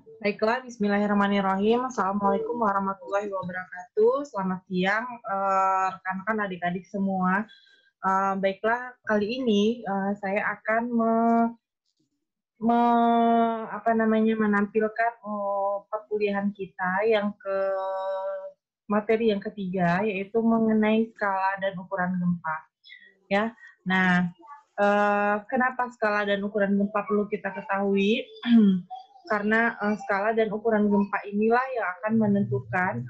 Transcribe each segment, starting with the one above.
Baiklah, bismillahirrahmanirrahim. Assalamualaikum warahmatullahi wabarakatuh. Selamat siang, rekan-rekan adik-adik semua. Baiklah, kali ini saya akan menampilkan perkuliahan kita yang materi yang ketiga, yaitu mengenai skala dan ukuran gempa. Ya, nah, kenapa skala dan ukuran gempa perlu kita ketahui? Karena skala dan ukuran gempa inilah yang akan menentukan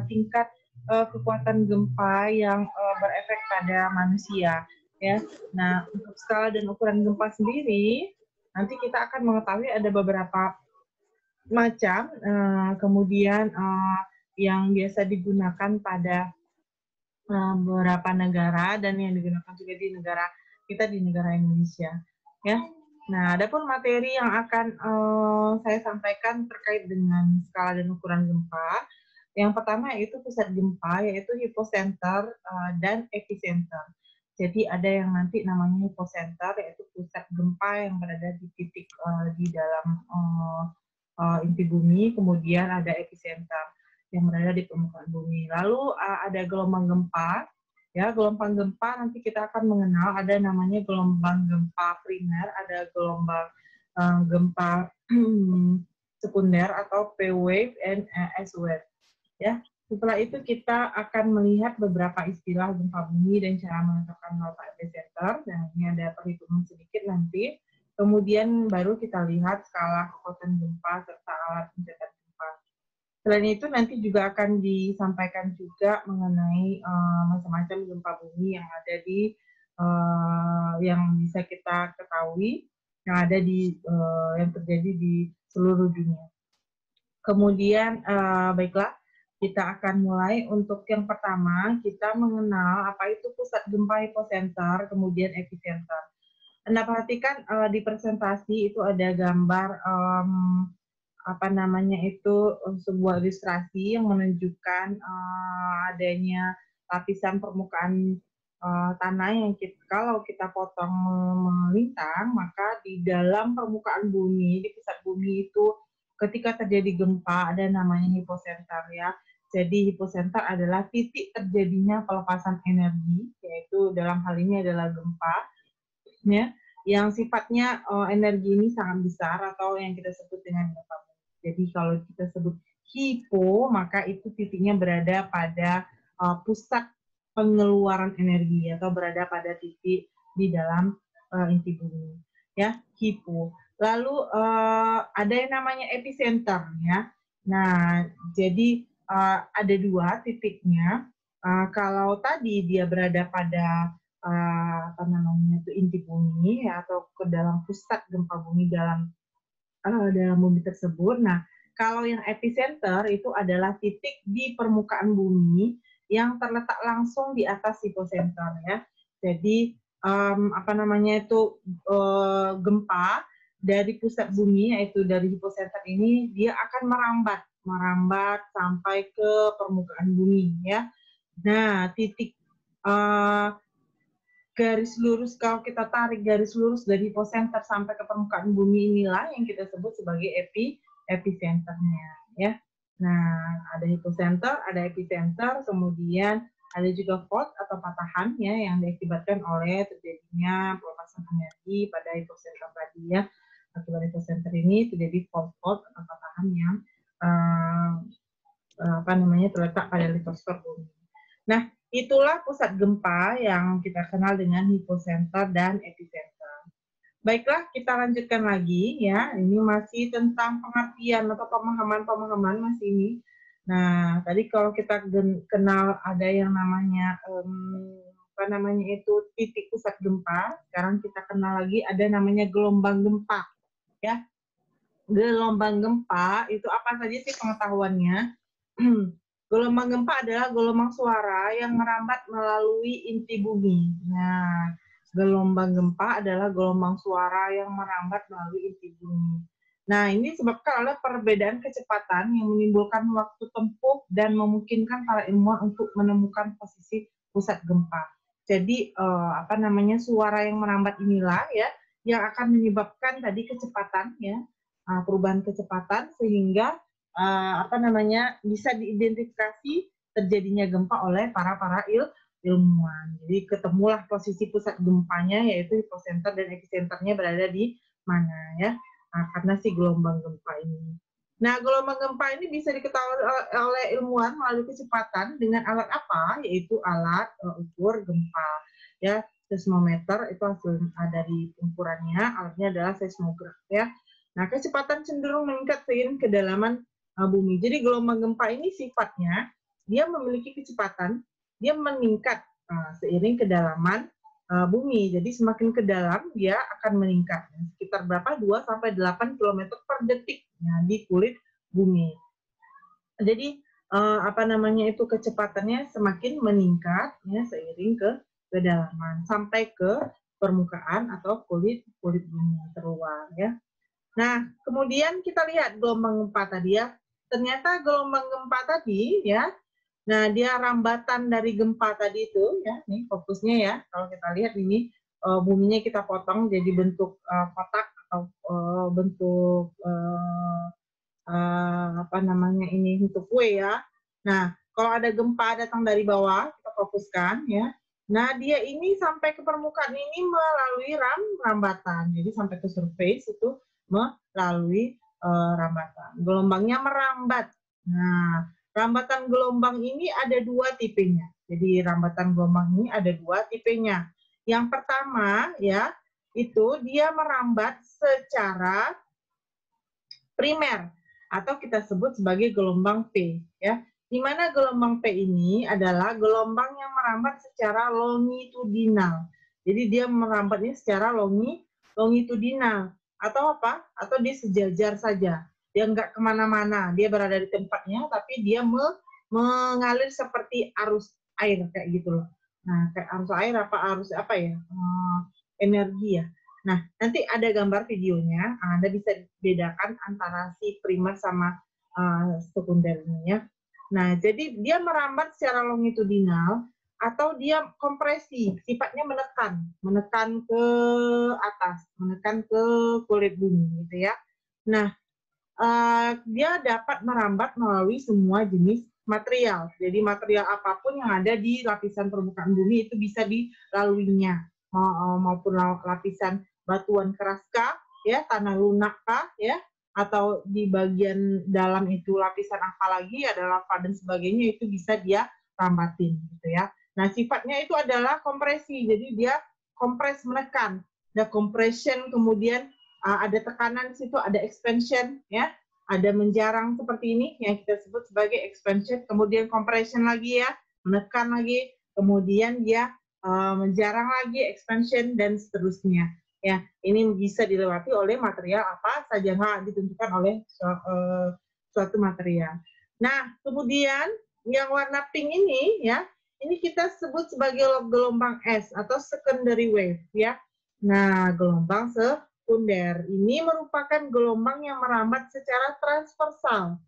tingkat kekuatan gempa yang berefek pada manusia. Ya, nah untuk skala dan ukuran gempa sendiri, nanti kita akan mengetahui ada beberapa macam, kemudian yang biasa digunakan pada beberapa negara dan yang digunakan juga di negara kita di negara Indonesia, ya. Nah, adapun materi yang akan saya sampaikan terkait dengan skala dan ukuran gempa, yang pertama yaitu pusat gempa, yaitu hipocenter dan epicenter. Jadi ada yang nanti namanya hipocenter, yaitu pusat gempa yang berada di titik di dalam inti bumi, kemudian ada epicenter yang berada di permukaan bumi. Lalu ada gelombang gempa. Ya, gelombang gempa nanti kita akan mengenal ada namanya gelombang gempa primer, ada gelombang gempa sekunder atau P wave and S wave. Ya, setelah itu kita akan melihat beberapa istilah gempa bumi dan cara menentukan nota epicenter. Dan ini ada perhitungan sedikit nanti. Kemudian baru kita lihat skala kekuatan gempa serta alat pencetak gempa. Selain itu nanti juga akan disampaikan juga mengenai macam-macam gempa bumi yang ada di yang bisa kita ketahui yang ada di yang terjadi di seluruh dunia. Kemudian baiklah, kita akan mulai. Untuk yang pertama kita mengenal apa itu pusat gempa hipocenter, kemudian epicenter. Anda perhatikan di presentasi itu ada gambar sebuah ilustrasi yang menunjukkan adanya lapisan permukaan tanah yang kalau kita potong melintang, maka di dalam permukaan bumi, di pusat bumi itu ketika terjadi gempa ada namanya hipocenter, ya. Jadi hipocenter adalah titik terjadinya pelepasan energi, yaitu dalam hal ini adalah gempa, ya, yang sifatnya energi ini sangat besar atau yang kita sebut dengan gempa. Jadi kalau kita sebut hipo, maka itu titiknya berada pada pusat pengeluaran energi atau berada pada titik di dalam inti bumi, ya, hipo. Lalu ada yang namanya epicenter, ya. Nah, jadi ada dua titiknya. Kalau tadi dia berada pada inti bumi, ya, atau ke dalam pusat gempa bumi dalam bumi tersebut. Nah, kalau yang epicenter itu adalah titik di permukaan bumi yang terletak langsung di atas hipocenter, ya. Jadi gempa dari pusat bumi, yaitu dari hipocenter ini, dia akan merambat sampai ke permukaan bumi, ya. Nah, titik garis lurus, kalau kita tarik garis lurus dari hipocenter sampai ke permukaan bumi, inilah yang kita sebut sebagai epicenternya, ya. Nah, ada hipocenter, ada epicenter, kemudian ada juga fault atau patahan, ya, yang diakibatkan oleh terjadinya pelepasan energi pada hipocenter tadi, ya. Akibat hipocenter ini terjadi fault atau patahan yang terletak pada litosfer bumi. Nah, itulah pusat gempa yang kita kenal dengan hipocenter dan epicenter. Baiklah, kita lanjutkan lagi, ya. Ini masih tentang pengertian atau pemahaman masih ini. Nah, tadi kalau kita kenal ada yang namanya titik pusat gempa. Sekarang kita kenal lagi ada namanya gelombang gempa, ya. Gelombang gempa itu apa saja sih pengetahuannya? Gelombang gempa adalah gelombang suara yang merambat melalui inti bumi. Nah, gelombang gempa adalah gelombang suara yang merambat melalui inti bumi. Nah, ini disebabkan oleh perbedaan kecepatan yang menimbulkan waktu tempuh dan memungkinkan para ilmuwan untuk menemukan posisi pusat gempa. Jadi, suara yang merambat inilah, ya, yang akan menyebabkan tadi kecepatan, ya, perubahan kecepatan sehingga bisa diidentifikasi terjadinya gempa oleh para ilmuwan. Jadi ketemulah posisi pusat gempanya yaitu hipocenter dan epicenternya berada di mana ya. Nah, karena si gelombang gempa ini. Nah, gelombang gempa ini bisa diketahui oleh ilmuwan melalui kecepatan dengan alat apa? Yaitu alat ukur gempa. Ya, seismometer itu hasil dari ukurannya, alatnya adalah seismograf ya. Nah, kecepatan cenderung meningkat seiring kedalaman bumi. Jadi gelombang gempa ini sifatnya dia memiliki kecepatan, dia meningkat seiring kedalaman bumi. Jadi semakin ke dalam dia akan meningkat sekitar berapa 2 sampai 8 km per detik di kulit bumi. Jadi kecepatannya semakin meningkat ya seiring ke kedalaman sampai ke permukaan atau kulit bumi terluar ya. Nah, kemudian kita lihat gelombang gempa tadi ya. Ternyata gelombang gempa tadi ya. Nah, dia rambatan dari gempa tadi itu ya. Nih fokusnya ya. Kalau kita lihat ini buminya kita potong jadi bentuk kotak atau bentuk bentuk kue ya. Nah, kalau ada gempa datang dari bawah, kita fokuskan ya. Nah, dia ini sampai ke permukaan ini melalui rambatan. Jadi sampai ke surface itu melalui rambatan. Gelombangnya merambat. Nah, rambatan gelombang ini ada 2 tipenya. Jadi rambatan gelombang ini ada 2 tipenya. Yang pertama ya, itu dia merambat secara primer atau kita sebut sebagai gelombang P ya. Di mana gelombang P ini adalah gelombang yang merambat secara longitudinal. Jadi dia merambatnya secara longitudinal atau apa? Atau dia sejajar saja. Dia nggak kemana-mana. Dia berada di tempatnya, tapi dia mengalir seperti arus air kayak gitu loh. Nah, kayak arus air arus energi ya. Nah, nanti ada gambar videonya, Anda bisa bedakan antara si primer sama sekundernya ya. Nah, jadi dia merambat secara longitudinal atau dia kompresi, sifatnya menekan ke atas, menekan ke kulit bumi gitu ya. Nah, dia dapat merambat melalui semua jenis material. Jadi material apapun yang ada di lapisan permukaan bumi itu bisa dilaluinya, maupun lapisan batuan keras kah, ya, tanah lunak kah, ya, atau di bagian dalam itu lapisan apa lagi, ada lava dan sebagainya, itu bisa dia rambatin, gitu ya. Nah, sifatnya itu adalah kompresi, jadi dia kompres menekan, ada compression, kemudian ada tekanan di situ, ada expansion, ya, ada menjarang seperti ini yang kita sebut sebagai expansion, kemudian compression lagi ya, menekan lagi, kemudian dia menjarang lagi, expansion dan seterusnya. Ya, ini bisa dilewati oleh material apa saja, nggak ditentukan oleh suatu material. Nah, kemudian yang warna pink ini ya, ini kita sebut sebagai gelombang S atau secondary wave ya. Nah, gelombang sekunder ini merupakan gelombang yang merambat secara transversal.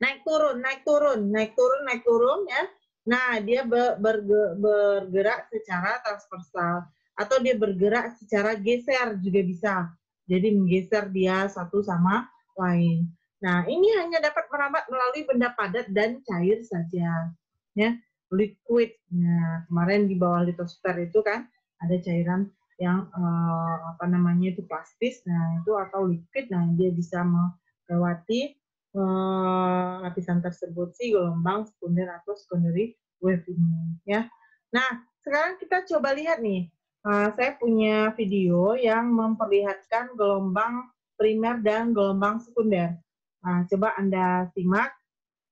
Naik turun, naik turun, naik turun, naik turun ya. Nah, dia bergerak secara transversal atau dia bergerak secara geser juga bisa. Jadi menggeser dia satu sama lain. Nah, ini hanya dapat merambat melalui benda padat dan cair saja. Ya, liquid. Nah, kemarin di bawah litosfer itu kan ada cairan yang itu plastis. Nah, itu atau liquid. Nah, dia bisa melewati lapisan tersebut sih gelombang sekunder atau secondary wave ini ya. Nah, sekarang kita coba lihat nih. Saya punya video yang memperlihatkan gelombang primer dan gelombang sekunder. Nah, coba Anda simak.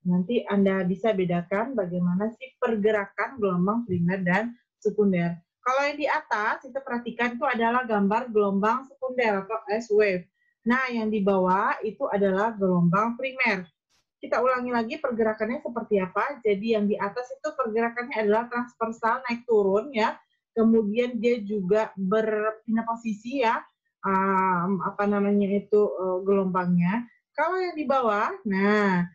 Nanti Anda bisa bedakan bagaimana sih pergerakan gelombang primer dan sekunder. Kalau yang di atas, kita perhatikan itu adalah gambar gelombang sekunder atau S wave. Nah, yang di bawah itu adalah gelombang primer. Kita ulangi lagi pergerakannya seperti apa. Jadi yang di atas itu pergerakannya adalah transversal, naik turun ya. Kemudian dia juga berpindah posisi ya, gelombangnya. Kalau yang di bawah, nah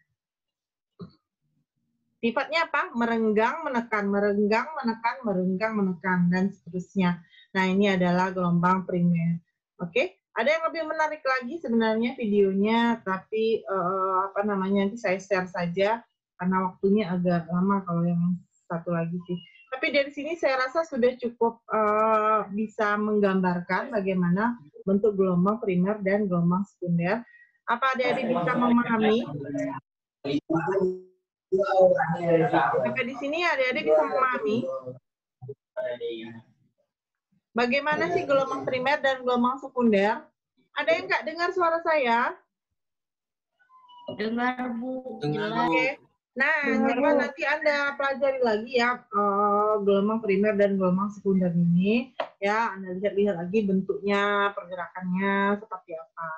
sifatnya apa? Merenggang, menekan, merenggang, menekan, merenggang, menekan, dan seterusnya. Nah, ini adalah gelombang primer. Oke, Ada yang lebih menarik lagi sebenarnya videonya, tapi nanti saya share saja karena waktunya agak lama kalau yang satu lagi sih. Tapi dari sini saya rasa sudah cukup bisa menggambarkan bagaimana bentuk gelombang primer dan gelombang sekunder. Apa adik-adik bisa memahami? Sampai di sini adik-adik bisa memahami? Bagaimana sih gelombang primer dan gelombang sekunder? Ada yang nggak dengar suara saya? Dengar, Bu. Jelas. Oke. Nah, coba nanti Anda pelajari lagi ya gelombang primer dan gelombang sekunder ini. Ya, Anda lihat-lihat lagi bentuknya, pergerakannya seperti apa.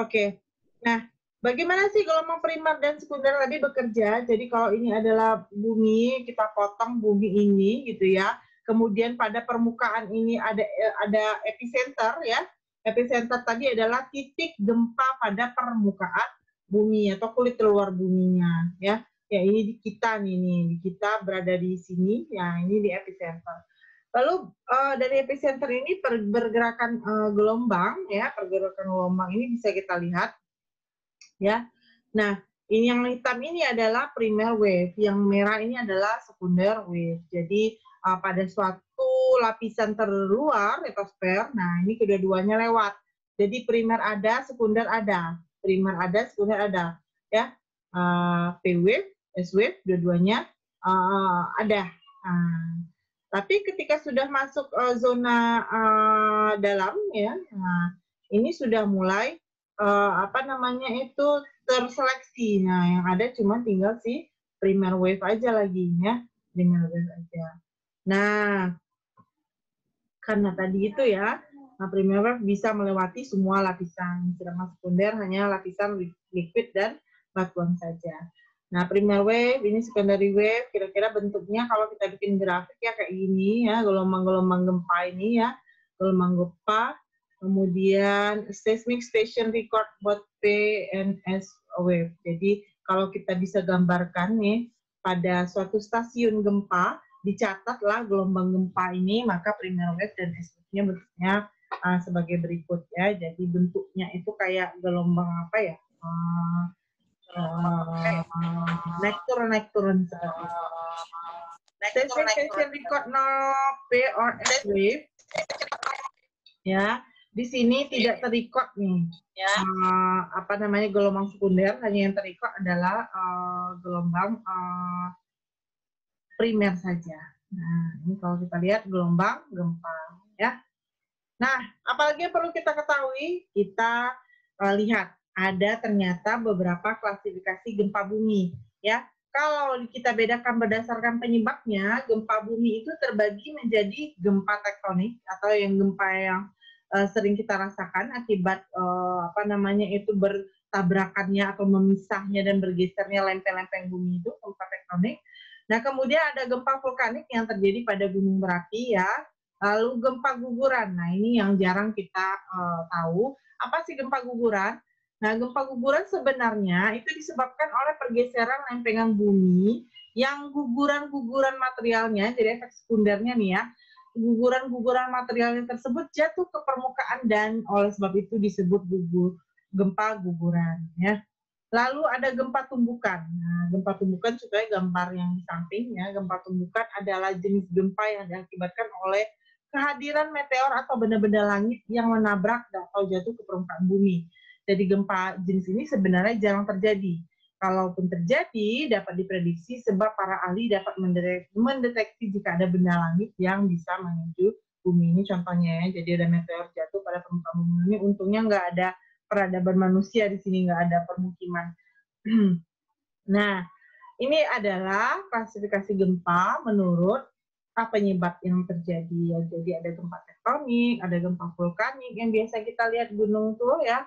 Oke. Nah, bagaimana sih gelombang primer dan sekunder tadi bekerja? Jadi kalau ini adalah bumi, kita potong bumi ini gitu ya. Kemudian pada permukaan ini ada epicenter ya. Epicenter tadi adalah titik gempa pada permukaan bumi atau kulit luar buminya ya. Ya ini di kita nih, di kita berada di sini, ya ini di epicenter. Lalu dari epicenter ini pergerakan gelombang ya, pergerakan gelombang ini bisa kita lihat ya. Nah, ini yang hitam ini adalah primer wave, yang merah ini adalah sekunder wave. Jadi pada suatu lapisan terluar litosfer, nah ini kedua-duanya lewat. Jadi primer ada, sekunder ada, primer ada, sekunder ada, ya. P wave, S wave, dua-duanya ada. Tapi ketika sudah masuk zona dalam, ya, nah, ini sudah mulai terseleksi. Nah, yang ada cuma tinggal si primer wave aja lagi ya, primer wave aja. Nah, karena tadi itu ya, primer wave bisa melewati semua lapisan, sedangkan sekunder hanya lapisan liquid dan batuan saja. Nah, primer wave, ini secondary wave, kira-kira bentuknya kalau kita bikin grafik ya kayak gini ya, gelombang-gelombang gempa ini ya, gelombang gempa, kemudian seismic station record both P and S wave. Jadi kalau kita bisa gambarkan nih, pada suatu stasiun gempa, dicatatlah gelombang gempa ini, maka primer wave dan S wave-nya bentuknya sebagai berikut ya. Jadi bentuknya itu kayak gelombang apa ya? Naik turun seismic station record no P or S wave ya. Di sini tidak terikot nih ya. Gelombang sekunder, hanya yang terikot adalah gelombang primer saja. Nah, ini kalau kita lihat gelombang gempa ya. Nah, apalagi yang perlu kita ketahui, kita lihat ada ternyata beberapa klasifikasi gempa bumi ya. Kalau kita bedakan berdasarkan penyebabnya, gempa bumi itu terbagi menjadi gempa tektonik atau yang gempa yang sering kita rasakan akibat bertabrakannya atau memisahnya dan bergesernya lempeng-lempeng bumi itu, gempa tektonik. Nah, kemudian ada gempa vulkanik yang terjadi pada gunung berapi ya. Lalu gempa guguran. Nah, ini yang jarang kita tahu. Apa sih gempa guguran? Nah, gempa guguran sebenarnya itu disebabkan oleh pergeseran lempengan bumi yang guguran-guguran materialnya, jadi efek sekundernya nih ya, guguran-guguran materialnya tersebut jatuh ke permukaan dan oleh sebab itu disebut gempa guguran ya. Lalu ada gempa tumbukan. Nah, gempa tumbukan supaya gambar yang di samping ya, gempa tumbukan adalah jenis gempa yang diakibatkan oleh kehadiran meteor atau benda-benda langit yang menabrak atau jatuh ke permukaan bumi. Jadi gempa jenis ini sebenarnya jarang terjadi. Kalaupun terjadi, dapat diprediksi sebab para ahli dapat mendeteksi jika ada benda langit yang bisa menuju bumi ini contohnya ya. Jadi ada meteor jatuh pada permukaan bumi ini, untungnya nggak ada peradaban manusia di sini, nggak ada permukiman. Nah, ini adalah klasifikasi gempa menurut penyebab yang terjadi ya. Jadi ada gempa tektonik, ada gempa vulkanik yang biasa kita lihat gunung tuh ya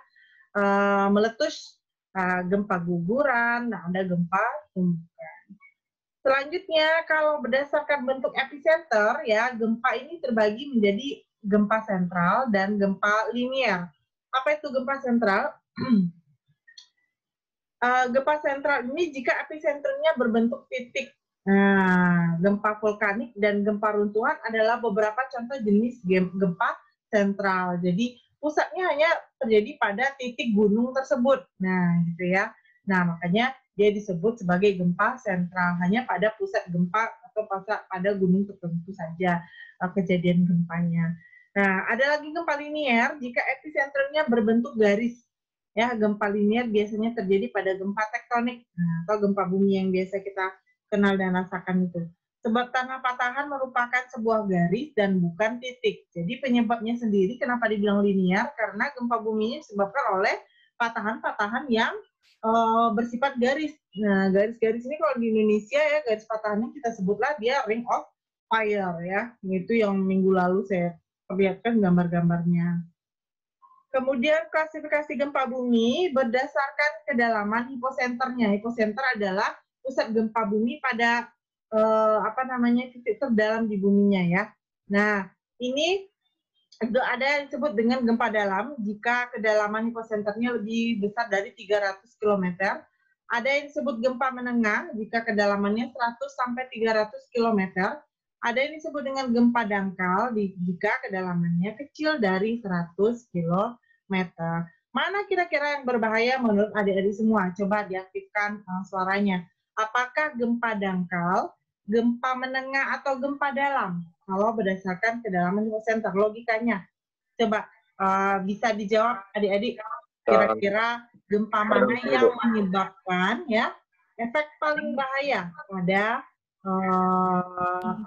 meletus, gempa guguran, nah ada gempa tumbukan. Selanjutnya kalau berdasarkan bentuk epicenter ya, gempa ini terbagi menjadi gempa sentral dan gempa linier. Apa itu gempa sentral? Gempa sentral ini jika epicenternya berbentuk titik. Nah, gempa vulkanik dan gempa runtuhan adalah beberapa contoh jenis gempa sentral. Jadi pusatnya hanya terjadi pada titik gunung tersebut. Nah, gitu ya. Nah, makanya dia disebut sebagai gempa sentral, hanya pada pusat gempa atau pada gunung tertentu saja kejadian gempanya. Nah, ada lagi gempa linier jika episentrumnya berbentuk garis. Ya, gempa linier biasanya terjadi pada gempa tektonik atau gempa bumi yang biasa kita kenal dan rasakan itu. Sebab tanah patahan merupakan sebuah garis dan bukan titik. Jadi penyebabnya sendiri kenapa dibilang linear? Karena gempa bumi ini disebabkan oleh patahan-patahan yang bersifat garis. Nah, garis-garis ini kalau di Indonesia ya, garis patahannya kita sebutlah dia ring of fire ya. Itu yang minggu lalu saya perlihatkan gambar-gambarnya. Kemudian klasifikasi gempa bumi berdasarkan kedalaman hiposenternya. Hipocenter adalah pusat gempa bumi pada titik terdalam di buminya ya. Nah, ini ada yang disebut dengan gempa dalam jika kedalaman hiposenternya lebih besar dari 300 km. Ada yang disebut gempa menengah jika kedalamannya 100 sampai 300 km. Ada yang disebut dengan gempa dangkal jika kedalamannya kecil dari 100 km. Mana kira-kira yang berbahaya menurut adik-adik semua? Coba diaktifkan suaranya. Apakah gempa dangkal, gempa menengah, atau gempa dalam? Kalau berdasarkan kedalaman hipocenter, logikanya. Coba bisa dijawab adik-adik, kira-kira gempa mana yang menyebabkan ya efek paling bahaya pada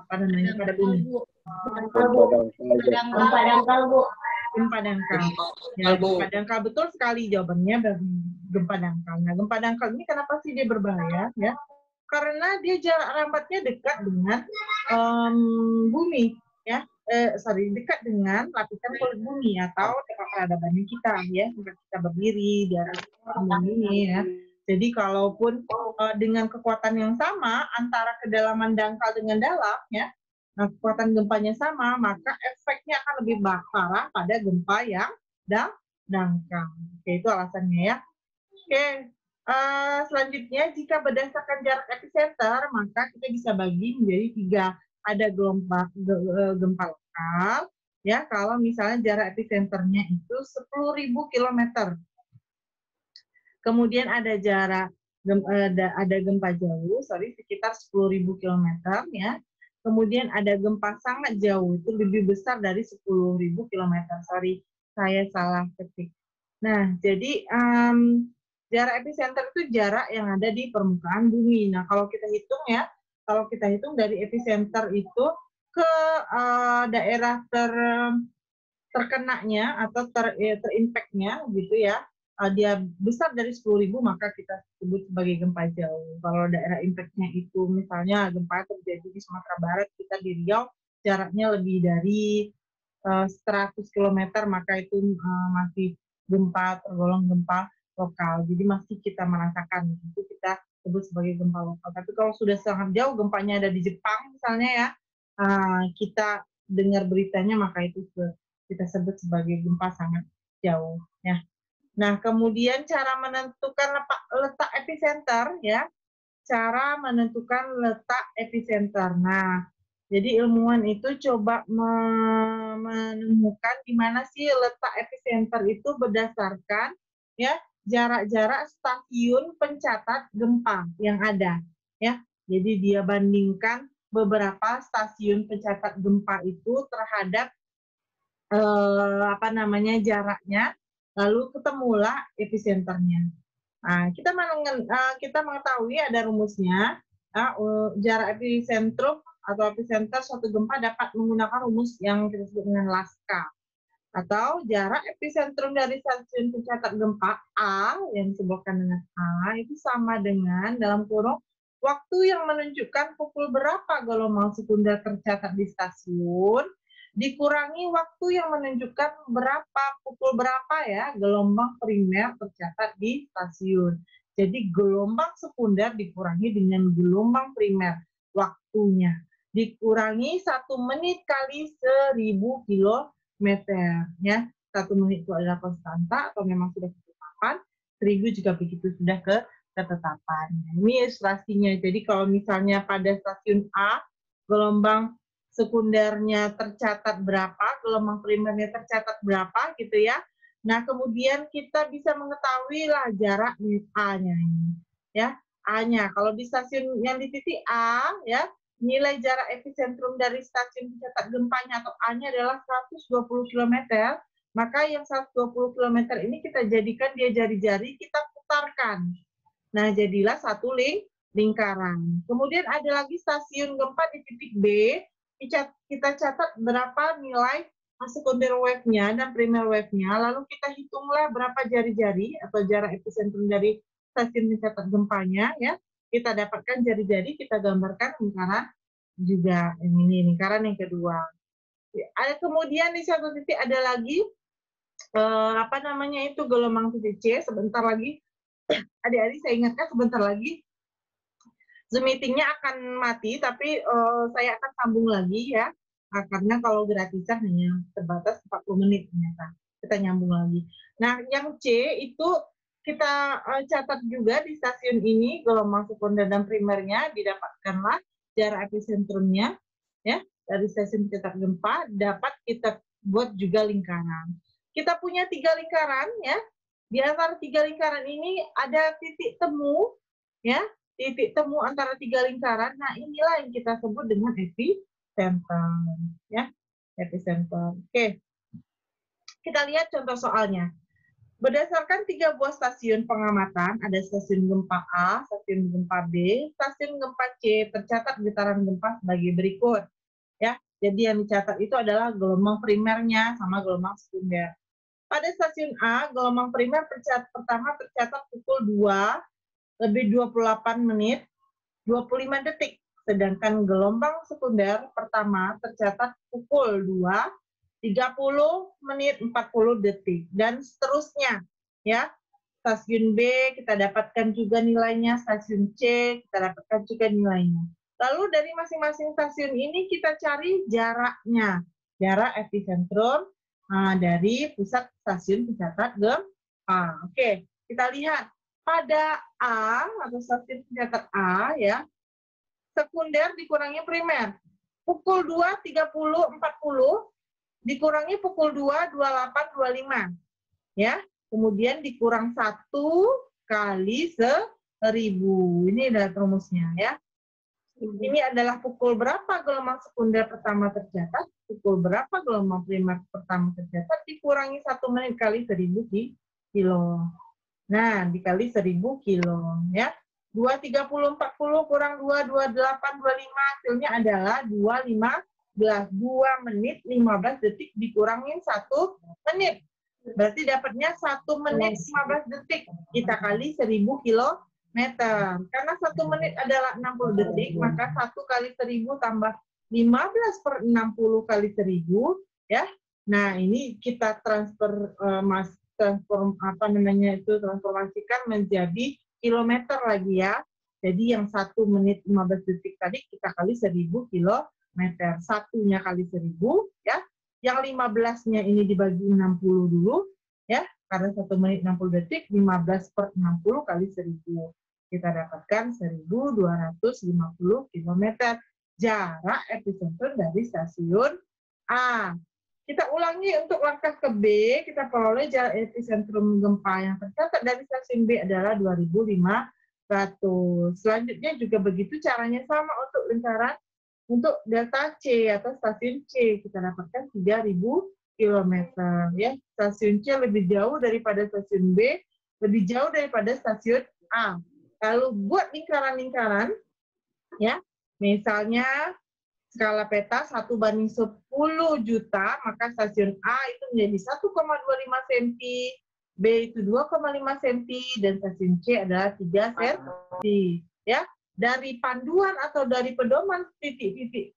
pada bumi? Gempa dangkal, Bu. Gempa dangkal. Ya, gempa dangkal, betul sekali jawabannya, gempa dangkal. Nah, gempa dangkal ini kenapa sih dia berbahaya? Ya, karena dia jarak rambatnya dekat dengan bumi, ya. Dekat dengan lapisan kulit bumi atau tempat peradaban kita, ya, tempat kita berdiri di atas bumi ini, ya. Jadi kalaupun dengan kekuatan yang sama antara kedalaman dangkal dengan dalam, ya, nah, kekuatan gempanya sama, maka efeknya akan lebih parah pada gempa yang dangkal. Oke, itu alasannya ya. Oke, selanjutnya jika berdasarkan jarak epicenter, maka kita bisa bagi menjadi 3. Ada gempa lokal, ya, kalau misalnya jarak epicenternya itu 10.000 km. Kemudian ada ada gempa jauh, sekitar 10.000 km, ya. Kemudian ada gempa sangat jauh, itu lebih besar dari 10.000 km. Saya salah ketik. Nah, jadi jarak epicenter itu jarak yang ada di permukaan bumi. Nah, kalau kita hitung dari epicenter itu ke daerah terkenanya atau terimpactnya gitu ya, dia besar dari 10.000, maka kita sebut sebagai gempa jauh. Kalau daerah impactnya itu misalnya gempa terjadi di Sumatera Barat, kita di Riau, jaraknya lebih dari 100 km, maka itu masih tergolong gempa lokal. Jadi masih kita merasakan, itu kita sebut sebagai gempa lokal. Tapi kalau sudah sangat jauh, gempanya ada di Jepang misalnya ya, kita dengar beritanya, maka itu kita sebut sebagai gempa sangat jauh ya. Nah, kemudian cara menentukan letak epicenter ya. Cara menentukan letak epicenter. Nah, jadi ilmuwan itu coba menemukan di mana sih letak epicenter itu berdasarkan ya jarak-jarak stasiun pencatat gempa yang ada ya. Jadi dia bandingkan beberapa stasiun pencatat gempa itu terhadap jaraknya, lalu ketemulah epicenternya. Nah, kita mengetahui ada rumusnya, jarak epicentrum atau epicenter suatu gempa dapat menggunakan rumus yang kita sebut dengan Laska. Atau jarak epicentrum dari stasiun pencatat gempa A, yang disebutkan dengan A, itu sama dengan dalam kurung waktu yang menunjukkan pukul berapa gelombang sekunder tercatat di stasiun, dikurangi waktu yang menunjukkan pukul berapa ya gelombang primer tercatat di stasiun. Jadi gelombang sekunder dikurangi dengan gelombang primer waktunya. Dikurangi 1 menit kali 1.000 kilometer. Ya. 1 menit itu adalah konstanta atau memang sudah ketetapan. 1.000 juga begitu sudah ketetapan. Ini ilustrasinya. Jadi kalau misalnya pada stasiun A gelombang sekundernya tercatat berapa, gelombang primernya tercatat berapa gitu ya. Nah, kemudian kita bisa mengetahui lah jarak A-nya ini. Ya, A-nya. Kalau di stasiun yang di titik A, ya, nilai jarak epicentrum dari stasiun pencatat gempanya atau A-nya adalah 120 km, maka yang 120 km ini kita jadikan dia jari-jari, kita putarkan. Nah, jadilah satu lingkaran. Kemudian ada lagi stasiun gempa di titik B, kita catat berapa nilai sekunder wave-nya dan primer wave-nya, lalu kita hitunglah berapa jari-jari atau jarak epicentrum dari stasiun pencatat gempanya, ya. Kita dapatkan jari-jari, kita gambarkan lingkaran juga. Ini lingkaran yang kedua. Ada kemudian di satu titik ada lagi apa namanya itu gelombang titik C. Sebentar lagi, adik-adik saya ingatkan sebentar lagi Zoom meeting-nya akan mati, tapi saya akan sambung lagi ya, karena kalau gratisan hanya terbatas 40 menit ternyata. Kita nyambung lagi. Nah, yang C itu kita catat juga di stasiun ini, gelombang sekunder dan primernya, didapatkanlah jarak epicentrumnya, ya, dari stasiun pencetak gempa, dapat kita buat juga lingkaran. Kita punya 3 lingkaran, ya. Di antara 3 lingkaran ini ada titik temu, ya, titik temu antara 3 lingkaran. Nah, inilah yang kita sebut dengan epicenter, ya, epicenter. Oke, kita lihat contoh soalnya. Berdasarkan 3 buah stasiun pengamatan, ada stasiun gempa A, stasiun gempa B, stasiun gempa C, tercatat getaran gempa sebagai berikut. Ya, jadi yang dicatat itu adalah gelombang primernya sama gelombang sekunder. Pada stasiun A, gelombang primer pertama tercatat pukul 2 lebih 28 menit 25 detik. Sedangkan gelombang sekunder pertama tercatat pukul 2 30 menit 40 detik dan seterusnya, ya. Stasiun B kita dapatkan juga nilainya, stasiun C kita dapatkan juga nilainya. Lalu dari masing-masing stasiun ini kita cari jaraknya, jarak epicentrum dari pusat stasiun pencatat gempa. Oke, kita lihat pada A atau stasiun pencatat A, ya, sekunder dikurangi primer. Pukul 2, 30, 40 dikurangi pukul 2, 28, 25. Ya, kemudian dikurang 1 kali 1000. Ini adalah rumusnya, ya. Ini adalah pukul berapa gelombang sekunder pertama tercatat, pukul berapa gelombang primer pertama tercatat, dikurangi 1 menit kali 1000 kilo. Nah, dikali 1000 kilo, ya. 2, 30, 40 kurang 2, 28, 25, hasilnya adalah 2, 2 menit 15 detik dikurangin 1 menit. Berarti dapatnya 1 menit 15 detik. Kita kali 1000 kilometer. Karena 1 menit adalah 60 detik, maka 1 kali 1000 tambah 15 per 60 kali 1000, ya. Nah, ini kita transformasikan menjadi kilometer lagi, ya. Jadi yang 1 menit 15 detik tadi kita kali 1000 kilometer. Satunya kali 1000, ya. Yang 15-nya ini dibagi 60 dulu, ya. Karena 1 menit 60 detik, 15 per 60 kali 1000. Kita dapatkan 1250 km jarak epicenter dari stasiun A. Kita ulangi untuk langkah ke B, kita peroleh jarak epicentrum gempa yang tercatat dari stasiun B adalah 2500. Selanjutnya juga begitu caranya sama untuk lingkaran untuk delta C atau stasiun C. Kita dapatkan 3000 km. Ya. Stasiun C lebih jauh daripada stasiun B, lebih jauh daripada stasiun A. Lalu buat lingkaran-lingkaran, ya, misalnya skala peta 1/10 juta, maka stasiun A itu menjadi 1,25 cm, B itu 2,5 cm, dan stasiun C adalah 3 cm. Ya, dari panduan atau dari pedoman titik-titik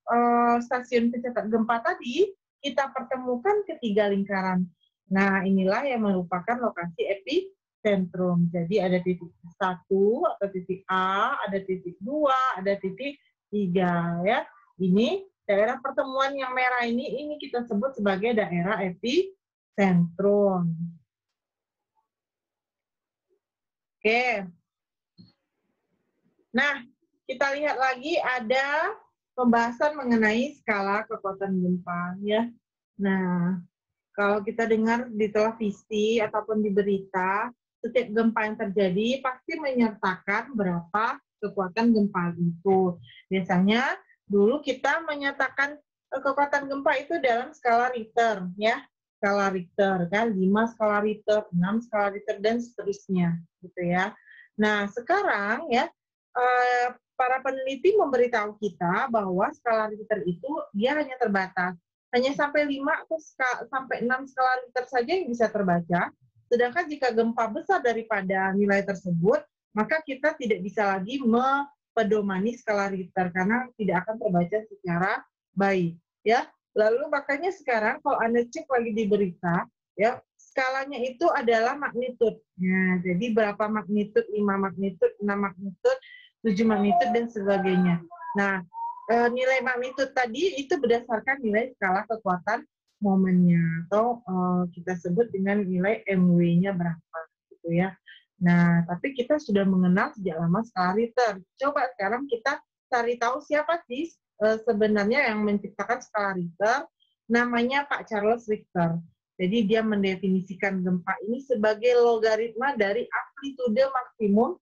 stasiun pencatat gempa tadi, kita pertemukan ketiga lingkaran. Nah, inilah yang merupakan lokasi epicentrum. Jadi ada titik 1 atau titik A, ada titik 2, ada titik 3, ya. Ini daerah pertemuan yang merah ini kita sebut sebagai daerah epicentrum. Oke. Nah, kita lihat lagi ada pembahasan mengenai skala kekuatan gempa ya. Nah, kalau kita dengar di televisi ataupun di berita, setiap gempa yang terjadi pasti menyertakan berapa kekuatan gempa itu. Biasanya dulu kita menyatakan kekuatan gempa itu dalam skala Richter ya. Skala Richter kan 5 skala Richter, 6 skala Richter dan seterusnya gitu ya. Nah, sekarang ya para peneliti memberitahu kita bahwa skala Richter itu dia hanya terbatas, hanya sampai 5 atau sampai 6 skala Richter saja yang bisa terbaca. Sedangkan jika gempa besar daripada nilai tersebut, maka kita tidak bisa lagi mempedomani skala Richter karena tidak akan terbaca secara baik. Ya, lalu makanya sekarang kalau Anda cek lagi di berita, ya skalanya itu adalah magnitude. Nah, jadi berapa magnitude, 5 magnitude, 6 magnitude, 7 magnitude dan sebagainya. Nah, nilai magnitude tadi itu berdasarkan nilai skala kekuatan momennya atau kita sebut dengan nilai MW-nya berapa gitu ya. Nah, tapi kita sudah mengenal sejak lama skala Richter. Coba sekarang kita cari tahu siapa sih sebenarnya yang menciptakan skala Richter. Namanya Pak Charles Richter. Jadi dia mendefinisikan gempa ini sebagai logaritma dari amplitude maksimum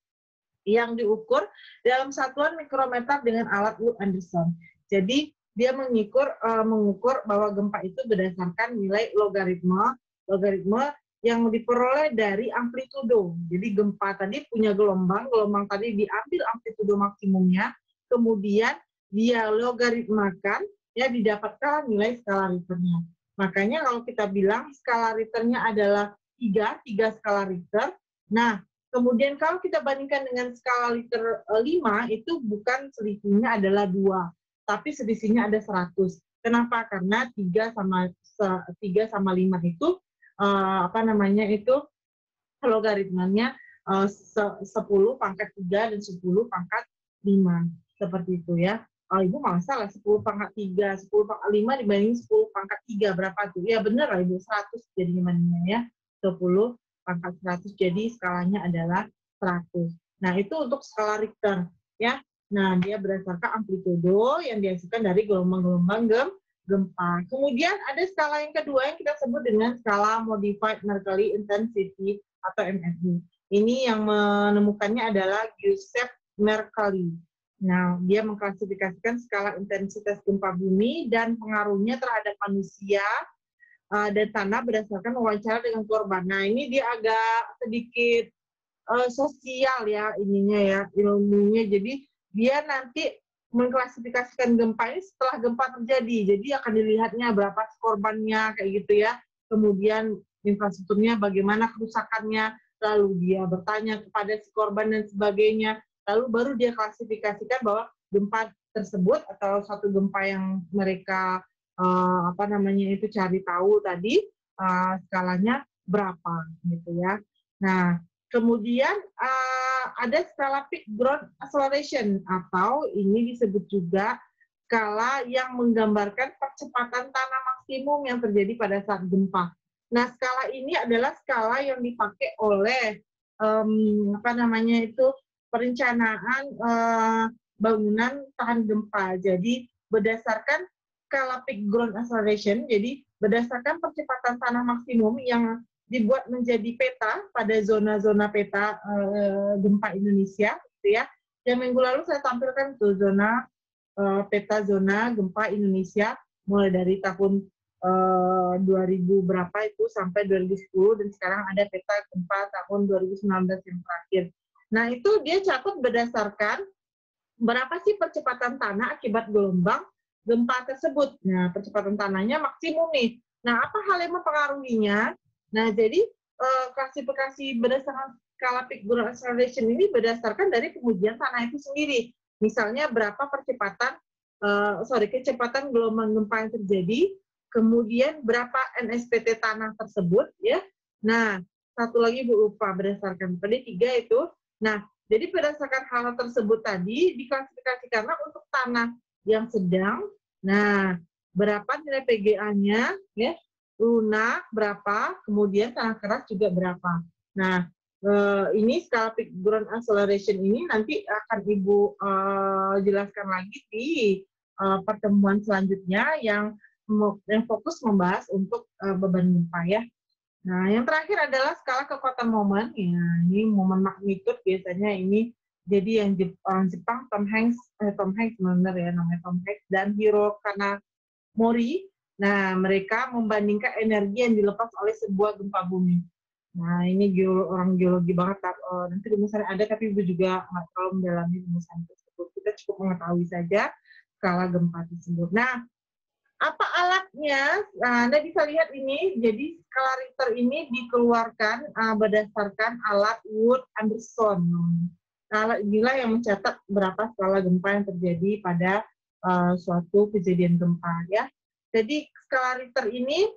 yang diukur dalam satuan mikrometer dengan alat Wood Anderson. Jadi dia mengukur bahwa gempa itu berdasarkan nilai logaritma yang diperoleh dari amplitudo. Jadi gempa tadi punya gelombang tadi diambil amplitudo maksimumnya, kemudian dia logaritmakan, ya didapatkan nilai skala Richternya. Makanya kalau kita bilang skala Richternya adalah 3 skala Richter. Nah, kemudian kalau kita bandingkan dengan skala Richter 5, itu bukan selisihnya adalah 2, tapi selisihnya ada 100. Kenapa? Karena 3 sama 5 itu logaritmanya 10 pangkat 3 dan 10 pangkat 5. Seperti itu ya. Ibu nggak salah, 10 pangkat 3, 10 pangkat 5 dibanding 10 pangkat 3, berapa tuh? Ya benar lah Ibu, 100 jadinya ya. 10 pangkat 100, jadi skalanya adalah 100. Nah, itu untuk skala Richter ya. Nah, dia berdasarkan amplitudo yang dihasilkan dari gelombang-gelombang gempa. Kemudian ada skala yang kedua yang kita sebut dengan skala Modified Mercalli Intensity atau MMI. Ini yang menemukannya adalah Giuseppe Mercalli. Nah, dia mengklasifikasikan skala intensitas gempa bumi dan pengaruhnya terhadap manusia dan tanah berdasarkan wawancara dengan korban. Nah, ini dia agak sedikit sosial ya ininya ya, ilmunya. Jadi dia nanti mengklasifikasikan gempa ini setelah gempa terjadi. Jadi akan dilihatnya berapa korbannya kayak gitu ya. Kemudian infrastrukturnya bagaimana kerusakannya, lalu dia bertanya kepada si korban dan sebagainya. Lalu baru dia klasifikasikan bahwa gempa tersebut atau satu gempa yang mereka cari tahu tadi skalanya berapa gitu ya. Nah, kemudian ada skala peak ground acceleration atau ini disebut juga skala yang menggambarkan percepatan tanah maksimum yang terjadi pada saat gempa. Nah, skala ini adalah skala yang dipakai oleh perencanaan bangunan tahan gempa. Jadi berdasarkan skala peak ground acceleration, jadi berdasarkan percepatan tanah maksimum yang dibuat menjadi peta pada zona-zona peta gempa Indonesia, gitu ya. Yang minggu lalu saya tampilkan tuh zona peta zona gempa Indonesia mulai dari tahun 2000 berapa itu sampai 2010 dan sekarang ada peta gempa tahun 2019 yang terakhir. Nah, itu dia catat berdasarkan berapa sih percepatan tanah akibat gelombang gempa tersebut. Nah, percepatan tanahnya maksimum nih. Nah, apa hal yang mempengaruhinya? Nah, jadi klasifikasi berdasarkan skala peak ground acceleration ini berdasarkan dari pengujian tanah itu sendiri. Misalnya berapa kecepatan gelombang gempa yang terjadi, kemudian berapa NSPT tanah tersebut, ya. Nah, satu lagi Bu lupa berdasarkan tadi 3 itu. Nah, jadi berdasarkan hal tersebut tadi diklasifikasikan untuk tanah yang sedang. Nah, berapa nilai PGA-nya, ya? Lunak berapa, kemudian tanah keras juga berapa. Nah, ini skala peak ground acceleration ini nanti akan Ibu jelaskan lagi di pertemuan selanjutnya yang fokus membahas untuk beban gempa ya. Nah, yang terakhir adalah skala kekuatan momen. Ya, ini momen magnitude biasanya ini jadi yang orang Jepang Tom Hanks benar ya namanya Tom Hanks dan Hiro Kanamori. Nah, mereka membandingkan energi yang dilepas oleh sebuah gempa bumi. Nah, ini orang geologi banget. Nanti misalnya ada, tapi Ibu juga nggak terlalu mendalami rumusan tersebut. Kita cukup mengetahui saja skala gempa tersebut. Nah, apa alatnya? Nah, Anda bisa lihat ini. Jadi skala Richter ini dikeluarkan berdasarkan alat Wood Anderson. Nah, alat inilah yang mencatat berapa skala gempa yang terjadi pada suatu kejadian gempa ya. Jadi skala Richter ini